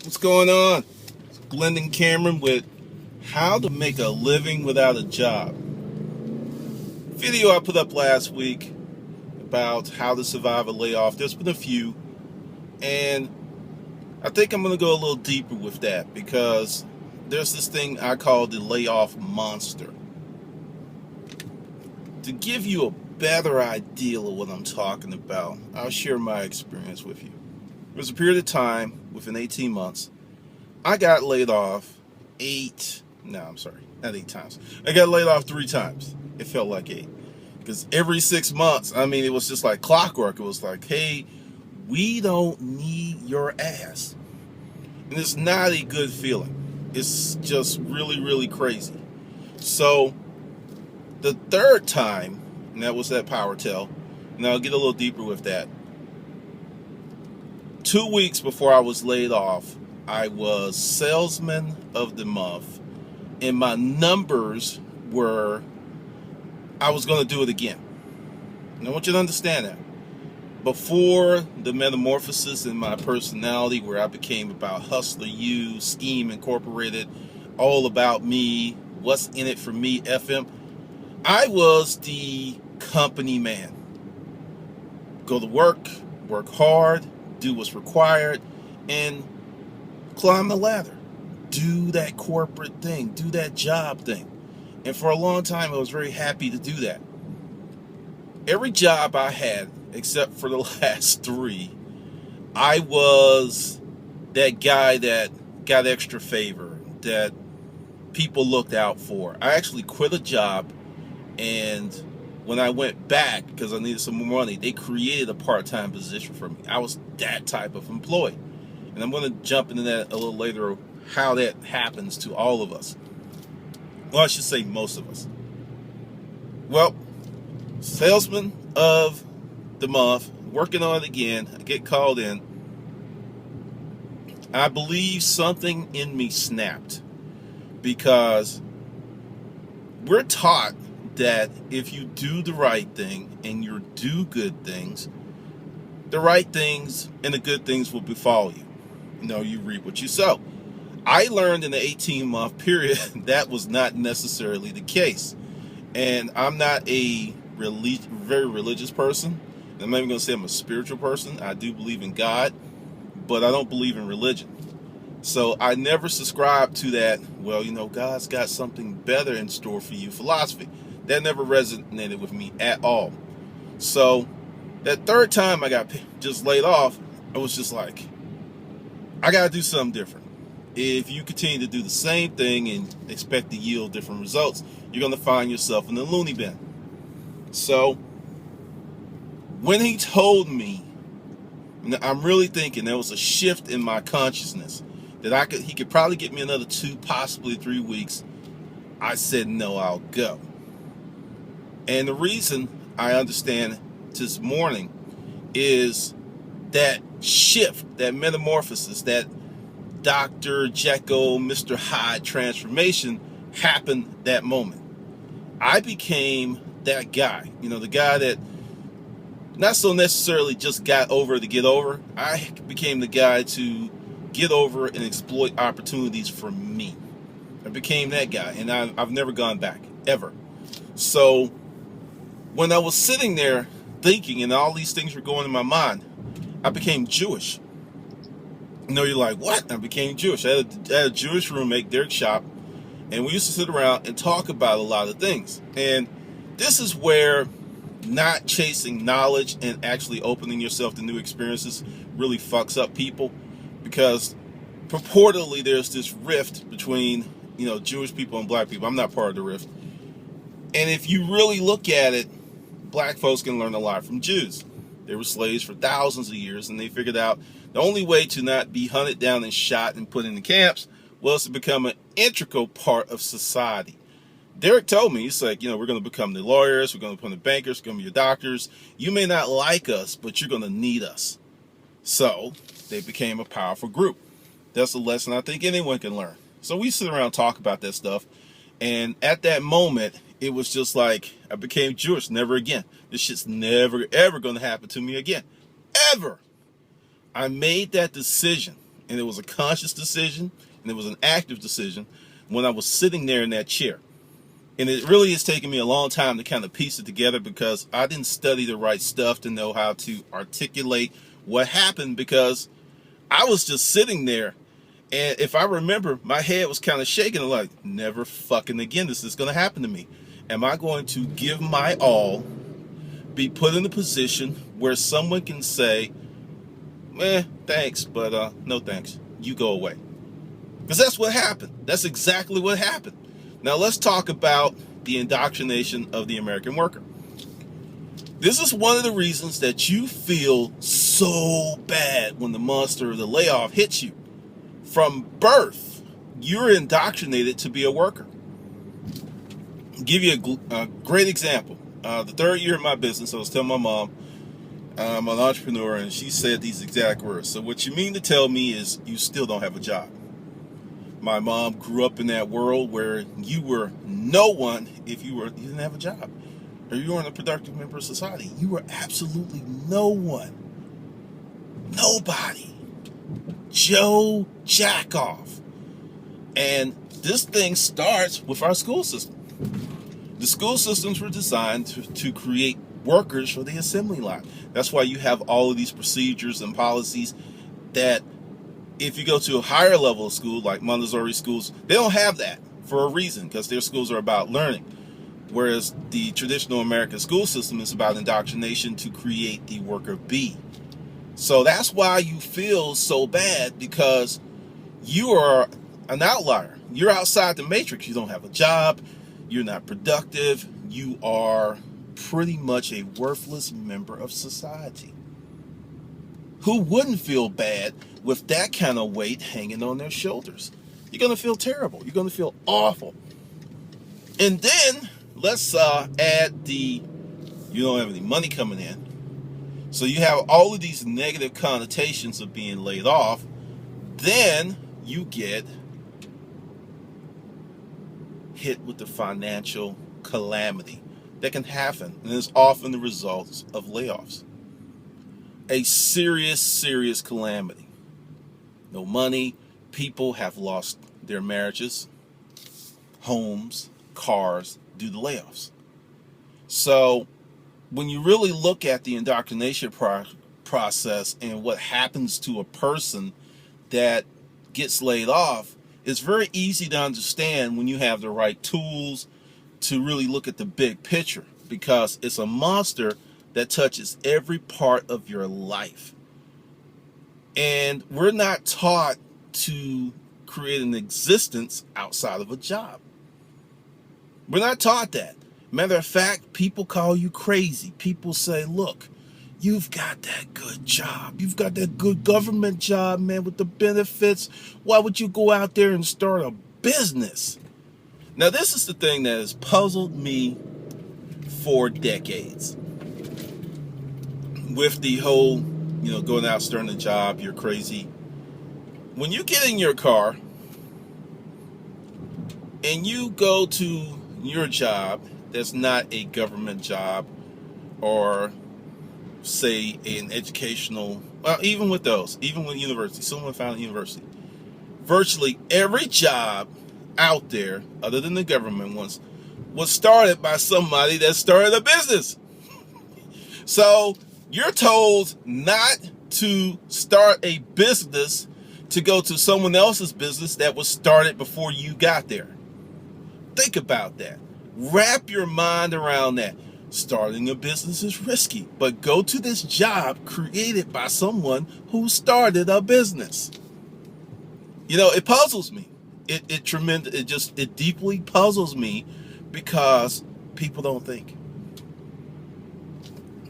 What's going on? It's Glendon Cameron with How to Make a Living Without a Job. Video I put up last week about how to survive a layoff. There's been a few, and I think I'm going to go a little deeper with that because there's this thing I call the layoff monster. To give you a better idea of what I'm talking about, I'll share my experience with you. There was a period of time within 18 months I got laid off not 8 times. I got laid off 3 times. It felt like 8. Because every 6 months, it was just like clockwork. It was like, hey, we don't need your ass. And it's not a good feeling. It's just really, really crazy. So, the third time, and that was that power tell, and I'll get a little deeper with that. 2 weeks before I was laid off, I was salesman of the month, and my numbers were, I was going to do it again. And I want you to understand that. Before the metamorphosis in my personality, where I became about hustler you, scheme incorporated, all about me, what's in it for me, FM, I was the company man. Go to work hard, do what's required, and climb the ladder. Do that corporate thing. Do that job thing. And for a long time, I was very happy to do that. Every job I had, except for the last 3, I was that guy that got extra favor, that people looked out for. I actually quit a job, and when I went back, because I needed some more money, they created a part-time position for me. I was that type of employee. And I'm going to jump into that a little later, how that happens to all of us. Well, I should say most of us. Well, salesman of the month, working on it again. I get called in. I believe something in me snapped, because we're taught that if you do the right thing and you do good things, the right things and the good things will befall you. You reap what you sow. I learned in the 18-month period that was not necessarily the case. And I'm not a very religious person. I'm not even going to say I'm a spiritual person. I do believe in God, but I don't believe in religion. So I never subscribed to that, well, God's got something better in store for you philosophy. That never resonated with me at all. So that third time I got just laid off, I was just like, I got to do something different. If you continue to do the same thing and expect to yield different results, you're going to find yourself in the loony bin. So when he told me, I'm really thinking there was a shift in my consciousness that he could probably get me another 2, possibly 3 weeks. I said, no, I'll go. And the reason I understand this morning is that shift, that metamorphosis, that Dr. Jekyll, Mr. Hyde transformation happened that moment. I became that guy, the guy that not so necessarily just got over to get over. I became the guy to get over and exploit opportunities for me. I became that guy, and I've never gone back, ever. So when I was sitting there thinking and all these things were going in my mind, I became Jewish. You're like, what? I became Jewish. I had a Jewish roommate, Derek Shop, and we used to sit around and talk about a lot of things. And this is where not chasing knowledge and actually opening yourself to new experiences really fucks up people, because purportedly there's this rift between, Jewish people and black people. I'm not part of the rift. And if you really look at it, black folks can learn a lot from Jews. They were slaves for thousands of years, and they figured out the only way to not be hunted down and shot and put in the camps was to become an integral part of society. Derek told me, he's like, we're going to become the lawyers, we're going to become the bankers, we're going to be your doctors. You may not like us, but you're going to need us. So they became a powerful group. That's a lesson I think anyone can learn. So we sit around and talk about that stuff. And at that moment, it was just like, I became Jewish. Never again. This shit's never, ever going to happen to me again. Ever. I made that decision. And it was a conscious decision, and it was an active decision when I was sitting there in that chair. And it really has taken me a long time to kind of piece it together, because I didn't study the right stuff to know how to articulate what happened, because I was just sitting there. And if I remember, my head was kind of shaking, like, never fucking again. This is going to happen to me. Am I going to give my all, be put in a position where someone can say, thanks, but no thanks. You go away. Because that's what happened. That's exactly what happened. Now let's talk about the indoctrination of the American worker. This is one of the reasons that you feel so bad when the monster of the layoff hits you. From birth, you're indoctrinated to be a worker. I'll give you a great example. The third year of my business, I was telling my mom, I'm an entrepreneur, and she said these exact words. So what you mean to tell me is you still don't have a job. My mom grew up in that world where you were no one if you didn't have a job, or you weren't a productive member of society. You were absolutely no one. Nobody. Joe Jackoff. And this thing starts with our school system. The school systems were designed to create workers for the assembly line. That's why you have all of these procedures and policies that, if you go to a higher level of school, like Montessori schools, they don't have that for a reason, because their schools are about learning. Whereas the traditional American school system is about indoctrination to create the worker bee. So that's why you feel so bad, because you are an outlier. You're outside the matrix. You don't have a job. You're not productive. You are pretty much a worthless member of society. Who wouldn't feel bad with that kind of weight hanging on their shoulders? You're going to feel terrible. You're going to feel awful. And then let's add the you don't have any money coming in. So you have all of these negative connotations of being laid off. Then you get hit with the financial calamity that can happen, and is often the results of layoffs. A serious, serious calamity. No money. People have lost their marriages, homes, cars due to layoffs. So when you really look at the indoctrination process and what happens to a person that gets laid off, it's very easy to understand when you have the right tools to really look at the big picture, because it's a monster that touches every part of your life. And we're not taught to create an existence outside of a job. We're not taught that. Matter of fact, people call you crazy. People say, look, you've got that good job. You've got that good government job, man, with the benefits. Why would you go out there and start a business? Now, this is the thing that has puzzled me for decades. With the whole, going out, starting a job, you're crazy. When you get in your car and you go to your job that's not a government job, or say an educational, even with those, even with university, someone found a university, virtually every job out there other than the government ones was started by somebody that started a business. So you're told not to start a business, to go to someone else's business that was started before you got there. Think about that. Wrap your mind around that. Starting a business is risky, but go to this job created by someone who started a business. It puzzles me. It deeply puzzles me, because people don't think.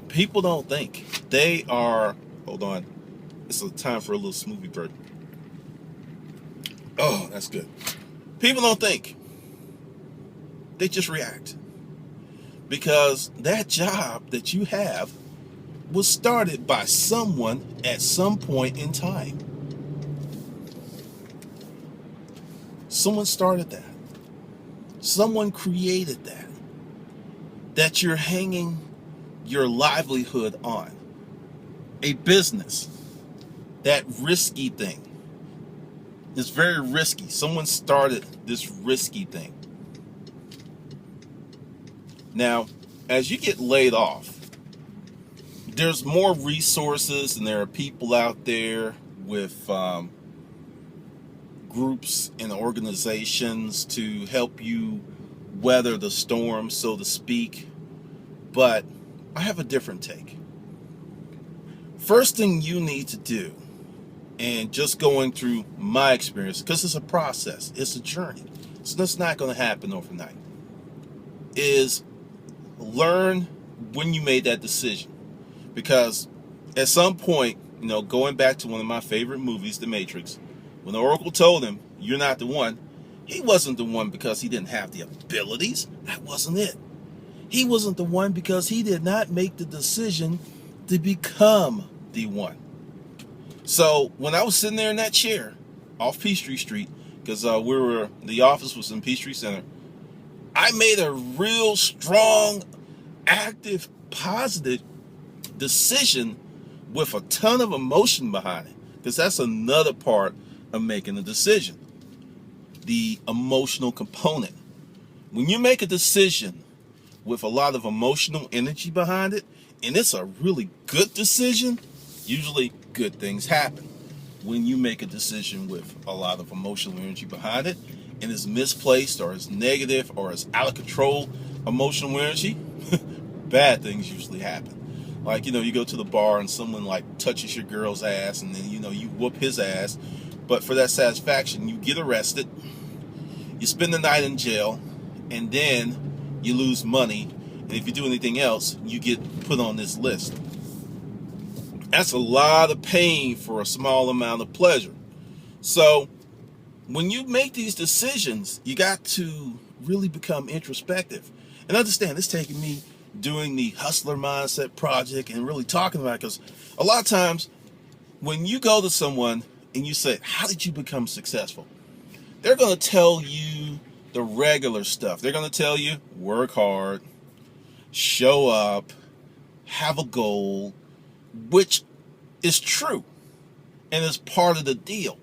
People don't think. They are, hold on. It's a time for a little smoothie break. Oh, that's good. People don't think. They just react. Because that job that you have was started by someone at some point in time. Someone started that. Someone created that. That you're hanging your livelihood on. A business. That risky thing. It's very risky. Someone started this risky thing. Now, as you get laid off, there's more resources, and there are people out there with groups and organizations to help you weather the storm, so to speak. But I have a different take. First thing you need to do, and just going through my experience, because it's a process, it's a journey, so it's not going to happen overnight, is learn when you made that decision. Because at some point, going back to one of my favorite movies, The Matrix, when the Oracle told him, "You're not the one," he wasn't the one because he didn't have the abilities. That wasn't it. He wasn't the one because he did not make the decision to become the one. So when I was sitting there in that chair off Peachtree Street, because the office was in Peachtree Center, I made a real strong, active, positive decision with a ton of emotion behind it. Because that's another part of making a decision. The emotional component. When you make a decision with a lot of emotional energy behind it, and it's a really good decision, usually good things happen. When you make a decision with a lot of emotional energy behind it, and it's misplaced, or it's negative, or it's out of control emotional energy, bad things usually happen. Like, you go to the bar and someone touches your girl's ass, and then, you whoop his ass. But for that satisfaction, you get arrested, you spend the night in jail, and then you lose money. And if you do anything else, you get put on this list. That's a lot of pain for a small amount of pleasure. So when you make these decisions, you got to really become introspective. And understand, it's taking me doing the Hustler Mindset Project and really talking about it, because a lot of times when you go to someone and you say, "How did you become successful?" they're going to tell you the regular stuff. They're going to tell you, work hard, show up, have a goal, which is true and is part of the deal.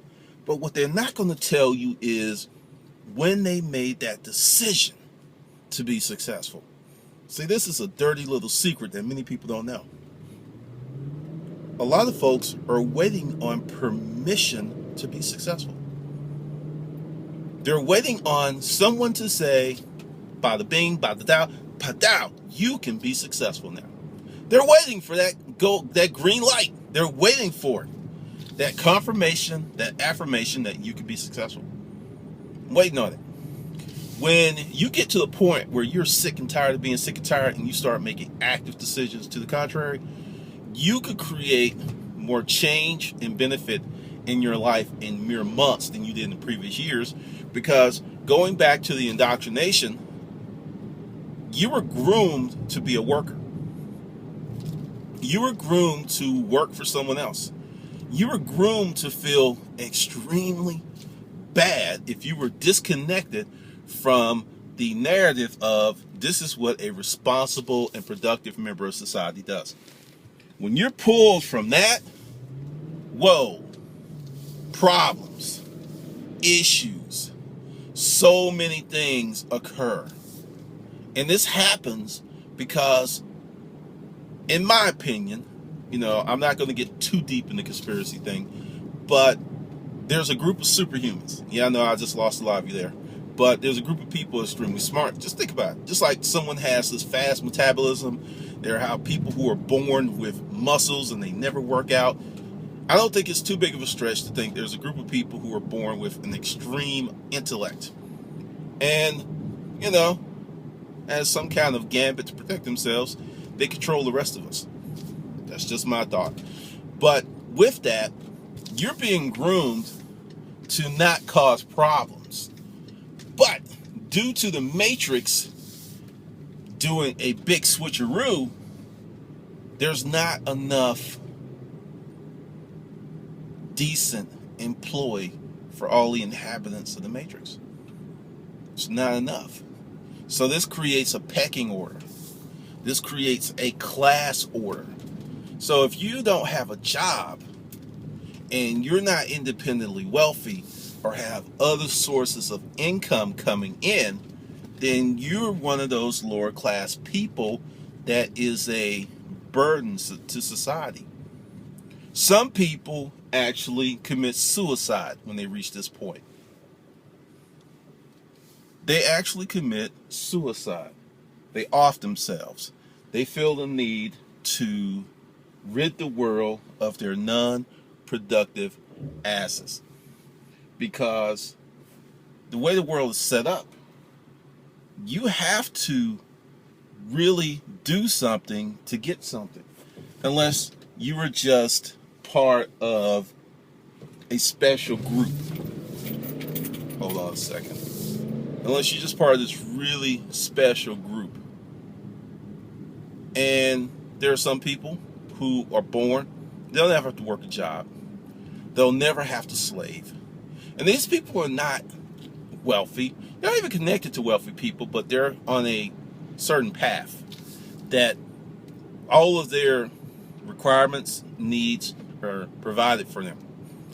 But what they're not going to tell you is when they made that decision to be successful. See, this is a dirty little secret that many people don't know. A lot of folks are waiting on permission to be successful. They're waiting on someone to say, bada bing, bada dow, padow, you can be successful now. They're waiting for that green light. They're waiting for it. That confirmation, that affirmation that you can be successful. I'm waiting on it. When you get to the point where you're sick and tired of being sick and tired, and you start making active decisions to the contrary, you could create more change and benefit in your life in mere months than you did in the previous years. Because going back to the indoctrination, you were groomed to be a worker. You were groomed to work for someone else. You were groomed to feel extremely bad if you were disconnected from the narrative of this is what a responsible and productive member of society does. When you're pulled from that, whoa, problems, issues, so many things occur. And this happens because, in my opinion, I'm not going to get too deep in the conspiracy thing, but there's a group of superhumans. Yeah, I know I just lost a lot of you there. But there's a group of people extremely smart. Just think about it. Just like someone has this fast metabolism, there are people who are born with muscles and they never work out. I don't think it's too big of a stretch to think there's a group of people who are born with an extreme intellect. And, as some kind of gambit to protect themselves, they control the rest of us. That's just my thought. But with that, you're being groomed to not cause problems. But due to the Matrix doing a big switcheroo, there's not enough decent employ for all the inhabitants of the Matrix. It's not enough. So this creates a pecking order. This creates a class order. So if you don't have a job and you're not independently wealthy, or have other sources of income coming in, then you're one of those lower class people that is a burden to society. Some people actually commit suicide when they reach this point. They actually commit suicide. They off themselves. They feel the need to rid the world of their non-productive asses. Because the way the world is set up, you have to really do something to get something. Unless you are just part of a special group. Hold on a second. Unless you're just part of this really special group. And there are some people who are born, they'll never have to work a job. They'll never have to slave. And these people are not wealthy. They're not even connected to wealthy people, but they're on a certain path that all of their requirements, needs are provided for them.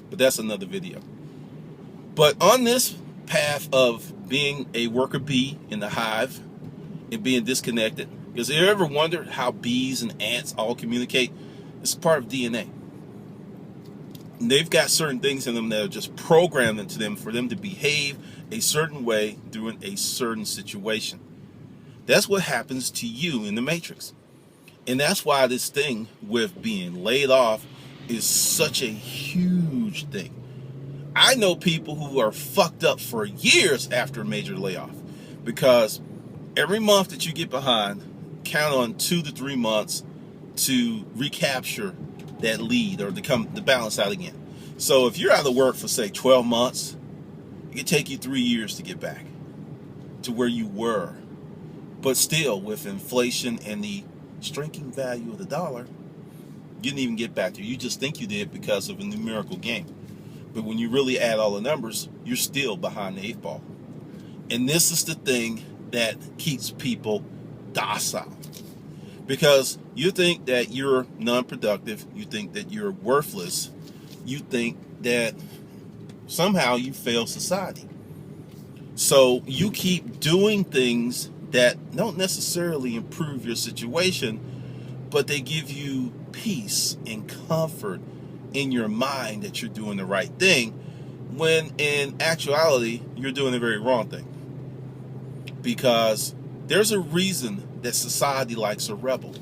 But that's another video. But on this path of being a worker bee in the hive and being disconnected, because have you ever wondered how bees and ants all communicate? It's part of DNA. And they've got certain things in them that are just programmed into them for them to behave a certain way during a certain situation. That's what happens to you in the Matrix. And that's why this thing with being laid off is such a huge thing. I know people who are fucked up for years after a major layoff, because every month that you get behind, count on 2 to 3 months to recapture that lead or to balance out again. So if you're out of work for, say, 12 months, it could take you 3 years to get back to where you were. But still, with inflation and the shrinking value of the dollar, you didn't even get back there. You just think you did because of a numerical game. But when you really add all the numbers, you're still behind the 8 ball. And this is the thing that keeps people docile. Because you think that you're non-productive, you think that you're worthless, you think that somehow you fail society. So you keep doing things that don't necessarily improve your situation, but they give you peace and comfort in your mind that you're doing the right thing, when in actuality, you're doing the very wrong thing. Because there's a reason that society likes a rebel.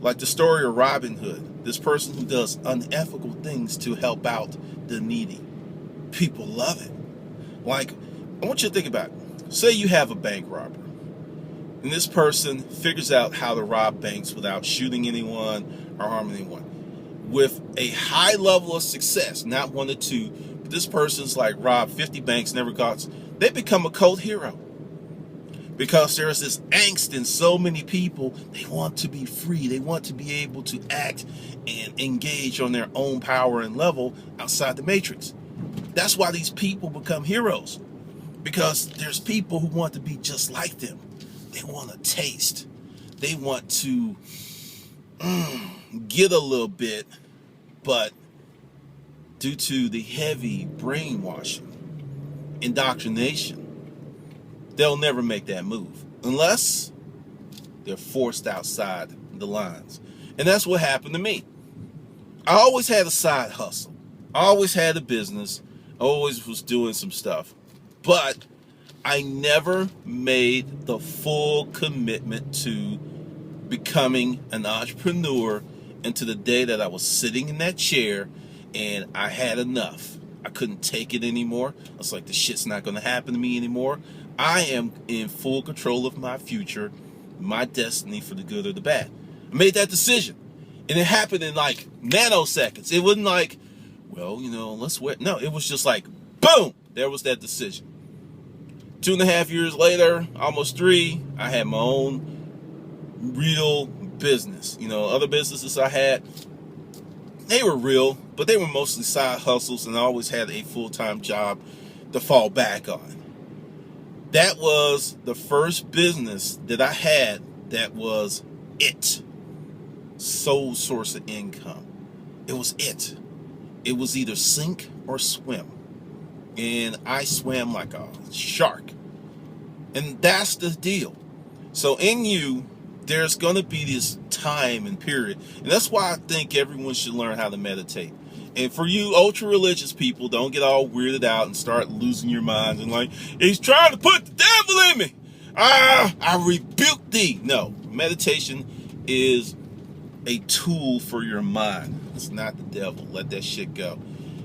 Like the story of Robin Hood, this person who does unethical things to help out the needy. People love it. Like, I want you to think about it. Say you have a bank robber, and this person figures out how to rob banks without shooting anyone or harming anyone. With a high level of success, not 1 or 2, but this person's like robbed 50 banks, never caught. They become a cult hero. Because there's this angst in so many people. They want to be free. They want to be able to act and engage on their own power and level outside the matrix. That's why these people become heroes. Because there's people who want to be just like them. They want to taste. They want to get a little bit, but due to the heavy brainwashing, indoctrination, they'll never make that move unless they're forced outside the lines. And that's what happened to me. I always had a side hustle. I always had a business. I always was doing some stuff. But I never made the full commitment to becoming an entrepreneur until the day that I was sitting in that chair and I had enough. I couldn't take it anymore. I was like, this shit's not going to happen to me anymore. I am in full control of my future, my destiny, for the good or the bad. I made that decision. And it happened in like nanoseconds. It wasn't like, well, let's wait. No, it was just like, boom, there was that decision. 2.5 years later, almost 3, I had my own real business. Other businesses I had, they were real, but they were mostly side hustles, and I always had a full-time job to fall back on. That was the first business that I had that was it. Sole source of income. It was it. It was either sink or swim. and I swam like a shark. And that's the deal. So in you, there's going to be this time and period. And that's why I think everyone should learn how to meditate. And for you ultra-religious people, don't get all weirded out and start losing your minds and like, he's trying to put the devil in me. I rebuke thee. No, meditation is a tool for your mind. It's not the devil. Let that shit go.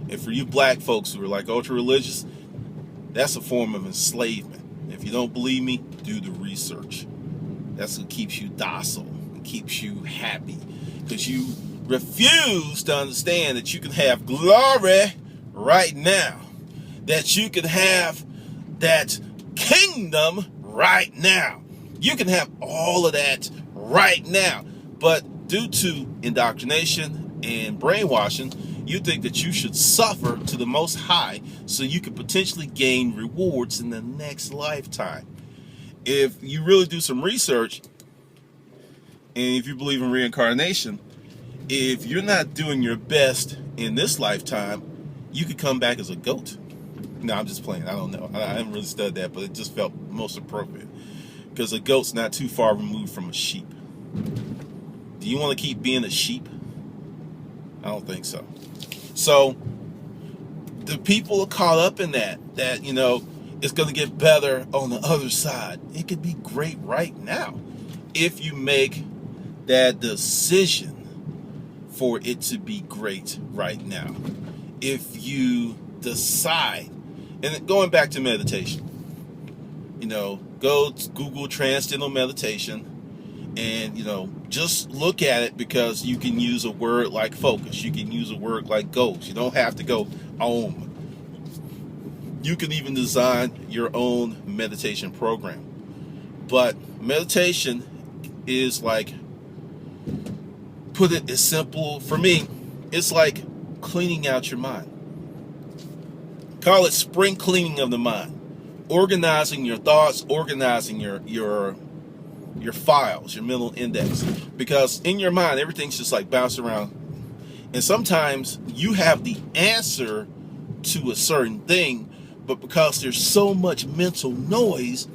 And for you black folks who are like ultra-religious, that's a form of enslavement. If you don't believe me, do the research. That's what keeps you docile and keeps you happy. Because you refuse to understand that you can have glory right now. That you can have that kingdom right now. You can have all of that right now. But due to indoctrination and brainwashing, you think that you should suffer to the Most High so you can potentially gain rewards in the next lifetime. If you really do some research, and if you believe in reincarnation, if you're not doing your best in this lifetime, you could come back as a goat. No, I'm just playing. I don't know. I haven't really studied that, but it just felt most appropriate. Because a goat's not too far removed from a sheep. Do you want to keep being a sheep? I don't think so. So the people are caught up in that it's going to get better on the other side. It could be great right now if you make that decision for it to be great right now. If you decide, and going back to meditation, go to Google Transcendental Meditation and, just look at it, because you can use a word like focus. You can use a word like goals. You don't have to go om. You can even design your own meditation program. But meditation is like, put it as simple, for me, it's like cleaning out your mind. Call it spring cleaning of the mind. Organizing your thoughts, organizing your files, your mental index. Because in your mind, everything's just like bouncing around. And sometimes you have the answer to a certain thing, but because there's so much mental noise,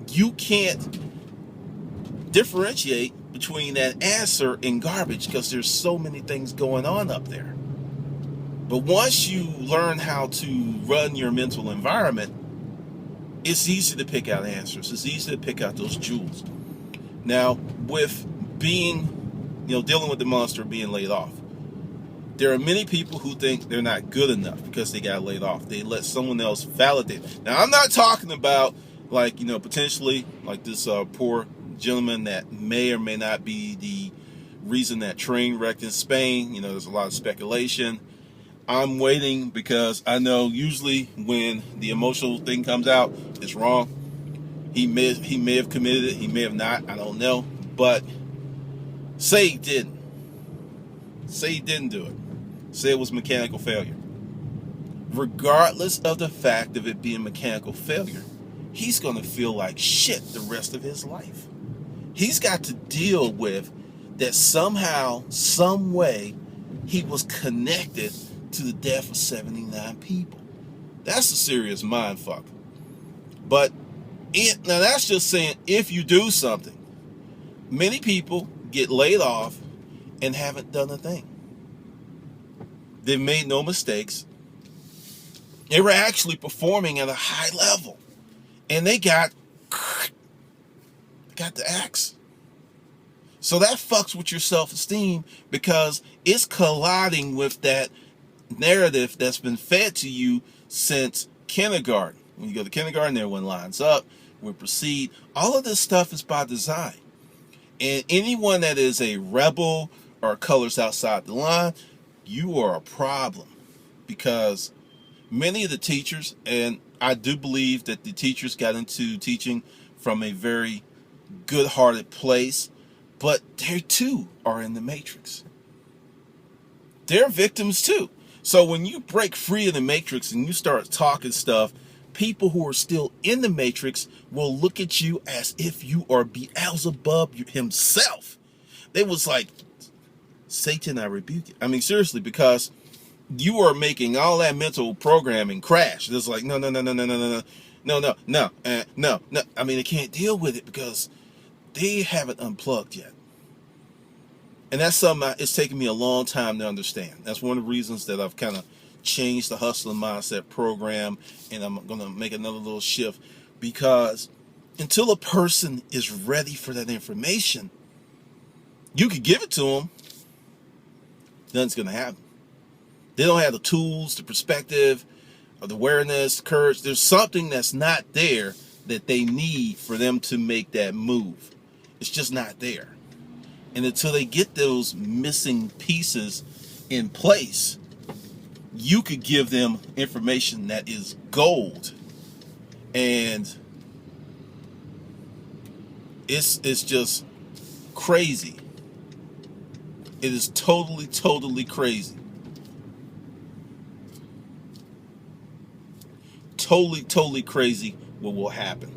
you can't differentiate between that answer and garbage because there's so many things going on up there. But once you learn how to run your mental environment, it's easy to pick out answers. It's easy to pick out those jewels. Now, with being, dealing with the monster being laid off, there are many people who think they're not good enough because they got laid off. They let someone else validate. Now, I'm not talking about potentially like this poor gentleman that may or may not be the reason that train wrecked in Spain. There's a lot of speculation. I'm waiting because I know usually when the emotional thing comes out, it's wrong. He may have committed it. He may have not. I don't know. But say he didn't. Say he didn't do it. Say it was mechanical failure. Regardless of the fact of it being mechanical failure, he's going to feel like shit the rest of his life. He's got to deal with that somehow, some way, he was connected to the death of 79 people. That's a serious mind fuck. But now that's just saying if you do something. Many people get laid off and haven't done a thing. They've made no mistakes. They were actually performing at a high level. And they got the axe. So that fucks with your self-esteem because it's colliding with that narrative that's been fed to you since kindergarten. When you go to kindergarten, everyone lines up, we proceed. All of this stuff is by design. And anyone that is a rebel or colors outside the line, you are a problem. Because many of the teachers, and I do believe that the teachers got into teaching from a very good-hearted place, but they too are in the matrix. They're victims too. So when you break free of the matrix and you start talking stuff, people who are still in the matrix will look at you as if you are Beelzebub himself. They was like, Satan, I rebuke you. I mean, seriously, because you are making all that mental programming crash. It's like, no, no, no, no, no, no, no, no, no, no, no, no. I mean, they can't deal with it because they haven't unplugged yet. And that's something it's taken me a long time to understand. That's one of the reasons that I've kind of changed the Hustler Mindset program, and I'm going to make another little shift, because until a person is ready for that information, you could give it to them, nothing's going to happen. They don't have the tools, the perspective, or the awareness, courage. There's something that's not there that they need for them to make that move. It's just not there. And until they get those missing pieces in place, you could give them information that is gold. And it's just crazy. It is totally, totally crazy. Totally, totally crazy what will happen.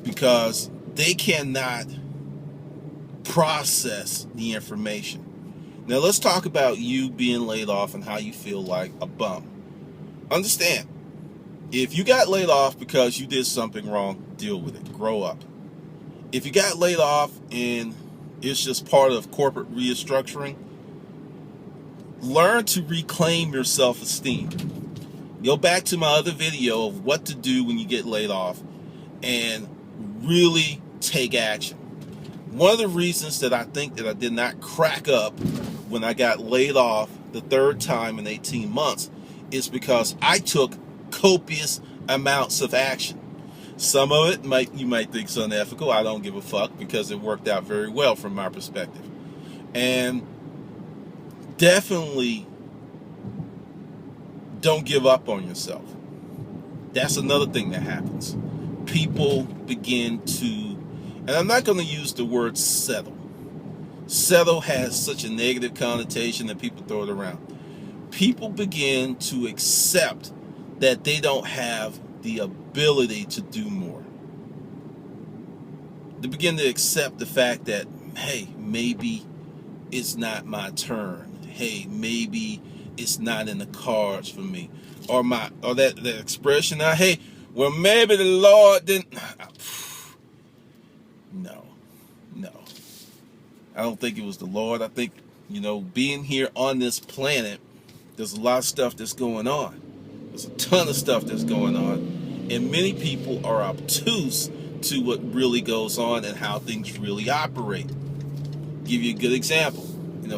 Because they cannot process the information. Now let's talk about you being laid off and how you feel like a bum. Understand, if you got laid off because you did something wrong, deal with it. Grow up. If you got laid off and it's just part of corporate restructuring, learn to reclaim your self-esteem. Go back to my other video of what to do when you get laid off and really take action. One of the reasons that I think that I did not crack up when I got laid off the third time in 18 months is because I took copious amounts of action. Some of it you might think is unethical. I don't give a fuck, because it worked out very well from my perspective. And definitely don't give up on yourself. That's another thing that happens. People begin to, and I'm not going to use the word settle. Settle has such a negative connotation that people throw it around. People begin to accept that they don't have the ability to do more. They begin to accept the fact that, hey, maybe it's not my turn. Hey, maybe it's not in the cards for me. Or that expression, hey, well, maybe the Lord didn't. No. I don't think it was the Lord. I think, being here on this planet, there's a lot of stuff that's going on. There's a ton of stuff that's going on. And many people are obtuse to what really goes on and how things really operate. Give you a good example.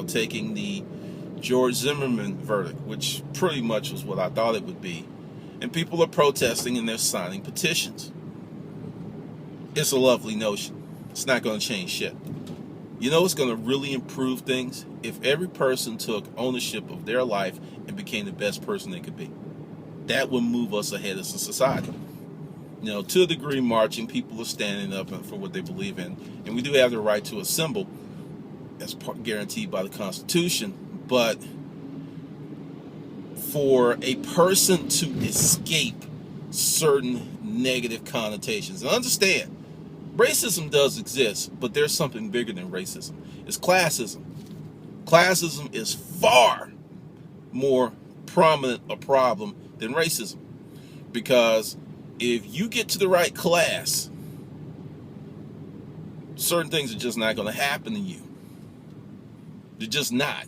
Taking the George Zimmerman verdict, which pretty much was what I thought it would be. And people are protesting and they're signing petitions. It's a lovely notion. It's not going to change shit. What's going to really improve things? If every person took ownership of their life and became the best person they could be. That would move us ahead as a society. To a degree, marching, people are standing up for what they believe in. And we do have the right to assemble, as guaranteed by the Constitution. But for a person to escape certain negative connotations, and understand, racism does exist, but there's something bigger than racism. It's classism. Classism is far more prominent a problem than racism. Because if you get to the right class, certain things are just not going to happen to you. They're just not.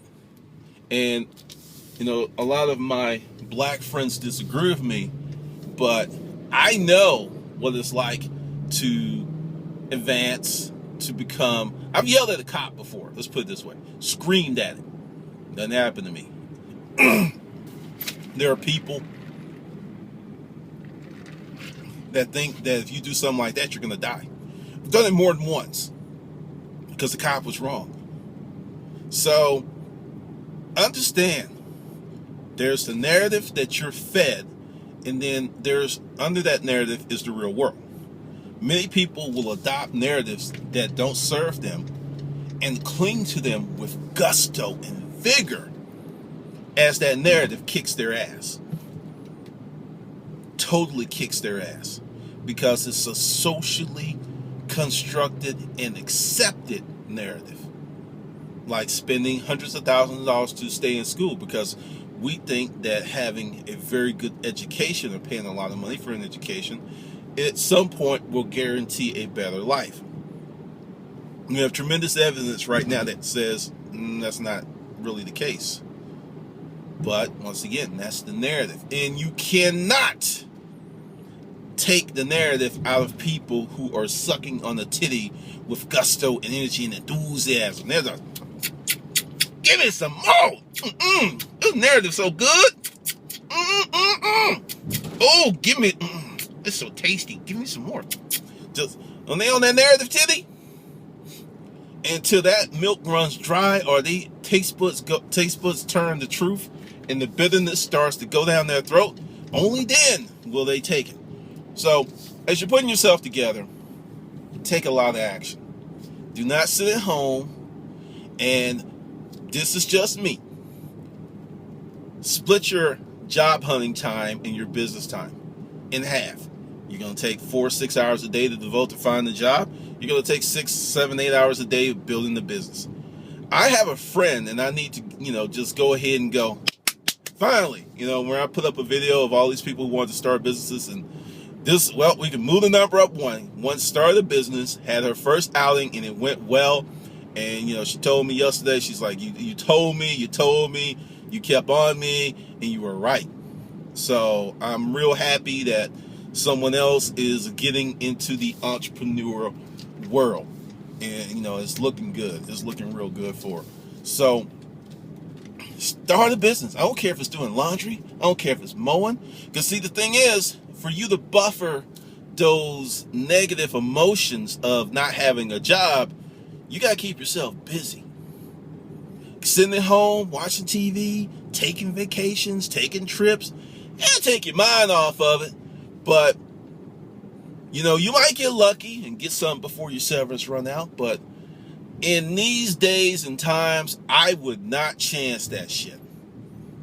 And, a lot of my black friends disagree with me, but I know what it's like to advance, to become. I've yelled at a cop before, let's put it this way. Screamed at him. Doesn't happen to me. There are people that think that if you do something like that, you're going to die. I've done it more than once because the cop was wrong. So, understand, there's the narrative that you're fed, and then there's, under that narrative is the real world. Many people will adopt narratives that don't serve them and cling to them with gusto and vigor as that narrative kicks their ass. Totally kicks their ass. Because it's a socially constructed and accepted narrative. Like spending hundreds of thousands of dollars to stay in school, because we think that having a very good education or paying a lot of money for an education at some point will guarantee a better life. We have tremendous evidence right now that says that's not really the case. But once again, that's the narrative. And you cannot take the narrative out of people who are sucking on the titty with gusto and energy and enthusiasm. There's a, give me some more. This narrative's so good. Oh, give me, it's so tasty. Give me some more. Just, when they on that narrative titty, until that milk runs dry or the taste buds turn to truth and the bitterness starts to go down their throat, only then will they take it. So, as you're putting yourself together, take a lot of action. Do not sit at home and this is just me. Split your job hunting time and your business time in half. You're going to take 4 or 6 hours a day to devote to finding a job. You're going to take 6, 7, 8 hours a day building the business. I have a friend, and I need to, just go ahead and go, finally, where I put up a video of all these people who wanted to start businesses, and we can move the number up one. One started a business, had her first outing, and it went well. And, she told me yesterday, she's like, you told me, you kept on me, and you were right. So I'm real happy that someone else is getting into the entrepreneurial world. And, it's looking good. It's looking real good for her. So start a business. I don't care if it's doing laundry. I don't care if it's mowing. Because, see, the thing is, for you to buffer those negative emotions of not having a job, you got to keep yourself busy. Sitting at home, watching TV, taking vacations, taking trips, take your mind off of it. But, you might get lucky and get something before your severance run out. But in these days and times, I would not chance that shit.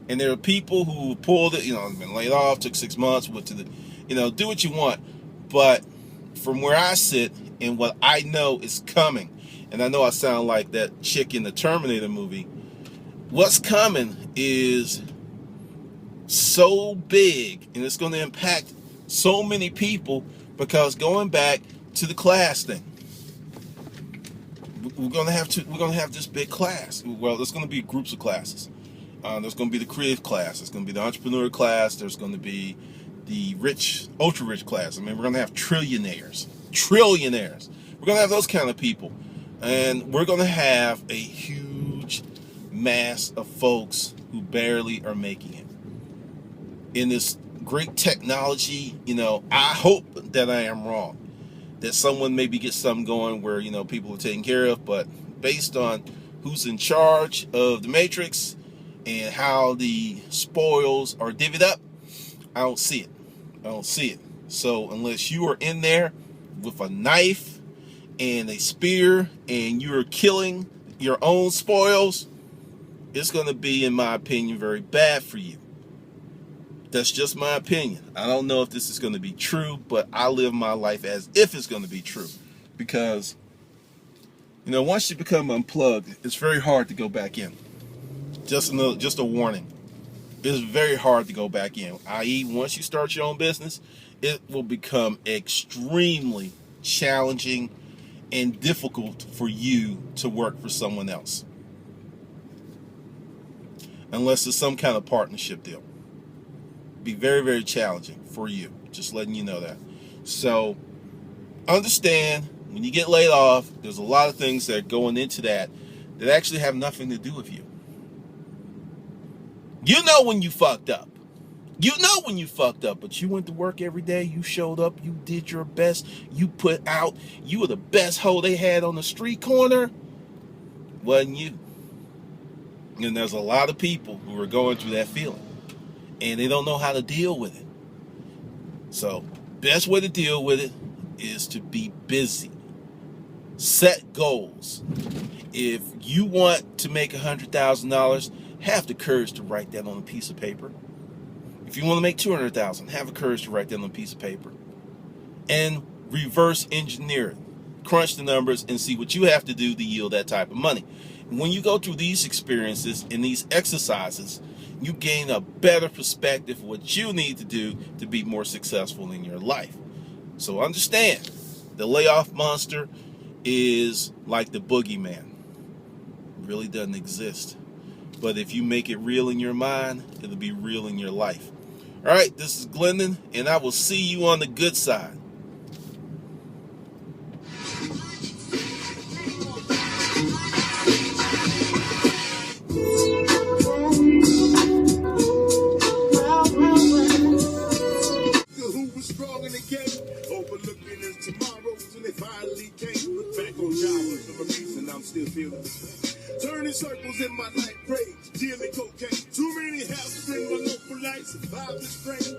And there are people who pulled it, been laid off, took 6 months, went to the, do what you want. But from where I sit and what I know is coming, and I know I sound like that chick in the Terminator movie, what's coming is so big and it's going to impact so many people, because going back to the class thing, we're going to have this big class. Well, there's going to be groups of classes. There's going to be the creative class. There's going to be the entrepreneur class. There's going to be the rich, ultra rich class. We're going to have trillionaires. We're going to have those kind of people. And we're going to have a huge mass of folks who barely are making it. In this great technology, I hope that I am wrong. That someone maybe gets something going where, people are taken care of. But based on who's in charge of the matrix and how the spoils are divvied up, I don't see it. So unless you are in there with a knife and a spear and you're killing your own spoils, it's going to be, in my opinion, very bad for you. That's just my opinion. I don't know if this is going to be true, but I live my life as if it's going to be true. Because, once you become unplugged, it's very hard to go back in. Just a warning. It's very hard to go back in. I.e., once you start your own business, it will become extremely challenging and difficult for you to work for someone else. Unless it's some kind of partnership deal. Be very, very challenging for you. Just letting you know that. So understand, when you get laid off, there's a lot of things that are going into that actually have nothing to do with you. You know when you fucked up. But you went to work every day. You showed up. You did your best. You put out. You were the best hoe they had on the street corner. Wasn't you? And there's a lot of people who are going through that feeling. And they don't know how to deal with it. So, best way to deal with it is to be busy. Set goals. If you want to make $100,000, have the courage to write that on a piece of paper. If you want to make $200,000, have the courage to write that on a piece of paper. And reverse engineer it. Crunch the numbers and see what you have to do to yield that type of money. When you go through these experiences and these exercises, you gain a better perspective of what you need to do to be more successful in your life. So understand, the layoff monster is like the boogeyman. It really doesn't exist. But if you make it real in your mind, it'll be real in your life. All right, this is Glendon, and I will see you on the good side. Who was strong in the game, overlooking his tomorrows, and they finally came. Look back on jobs for a reason I'm still feeling the same. Turning circles in my life, rage, dealing cocaine. Too many houses in my local life, survive this strain.